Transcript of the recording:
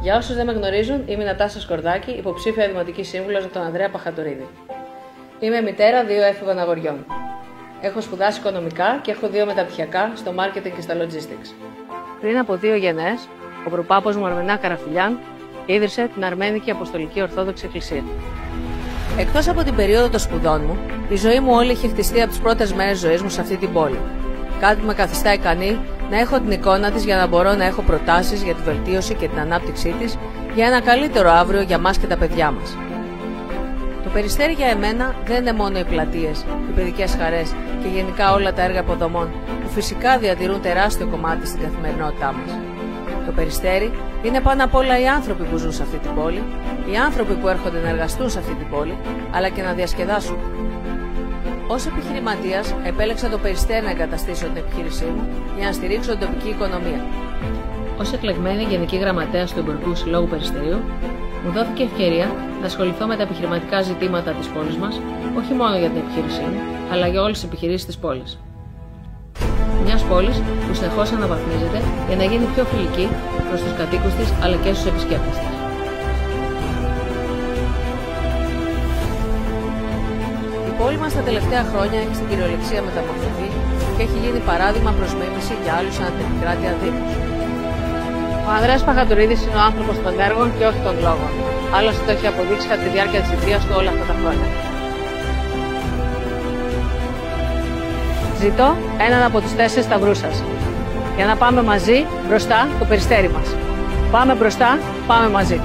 Για όσους δεν με γνωρίζουν, είμαι η Νατάσα Σκορδάκη, υποψήφια δημοτική σύμβουλος από τον Ανδρέα Παχατορίδη. Είμαι μητέρα 2 έφηβων αγοριών. Έχω σπουδάσει οικονομικά και έχω 2 μεταπτυχιακά στο marketing και στα logistics. Πριν από 2 γενναίες, ο προπάπος μου Αρμενά Καραφιλιάν ίδρυσε την Αρμένικη Αποστολική Ορθόδοξη Εκκλησία. Εκτός από την περίοδο των σπουδών μου, η ζωή μου όλη έχει χτιστεί από τις πρώτες μέρες ζωής μου σε αυτή την πόλη. Κάτι που με καθιστά ικανή να έχω την εικόνα της για να μπορώ να έχω προτάσεις για τη βελτίωση και την ανάπτυξή της για ένα καλύτερο αύριο για μας και τα παιδιά μας. Το Περιστέρι για εμένα δεν είναι μόνο οι πλατείες, οι παιδικές χαρές και γενικά όλα τα έργα υποδομών που φυσικά διατηρούν τεράστιο κομμάτι στην καθημερινότητά μας. Το Περιστέρι είναι πάνω απ' όλα οι άνθρωποι που ζουν σε αυτή την πόλη, οι άνθρωποι που έρχονται να εργαστούν σε αυτή την πόλη, αλλά και να διασκεδάσουν. Ως επιχειρηματίας, επέλεξα το Περιστέρι να εγκαταστήσω την επιχείρησή μου για να στηρίξω την τοπική οικονομία. Ως εκλεγμένη Γενική Γραμματέας του Εμπορικού Συλλόγου Περιστερίου, μου δόθηκε ευκαιρία να ασχοληθώ με τα επιχειρηματικά ζητήματα της πόλης μας, όχι μόνο για την επιχείρησή μου, αλλά για όλες τις επιχειρήσεις της πόλης. Μιας πόλης που συνεχώς αναβαθμίζεται για να γίνει πιο φιλική προς τους κατοίκους της αλλά και στους επισκέπτες της. Η πόλη μας τα τελευταία χρόνια έχει στην κυριολεξία μεταμορφωθεί και έχει γίνει παράδειγμα προς μίμηση για άλλους ανά την επικράτεια δήμους. Ο Ανδρέας Παχατορίδης είναι ο άνθρωπος των έργων και όχι των λόγων. Άλλωστε το έχει αποδείξει κατά τη διάρκεια της θητείας του όλα αυτά τα χρόνια. Ζητώ έναν από τους 4 σταυρούς σας. Για να πάμε μαζί μπροστά το Περιστέρι μας. Πάμε μπροστά, πάμε μαζί.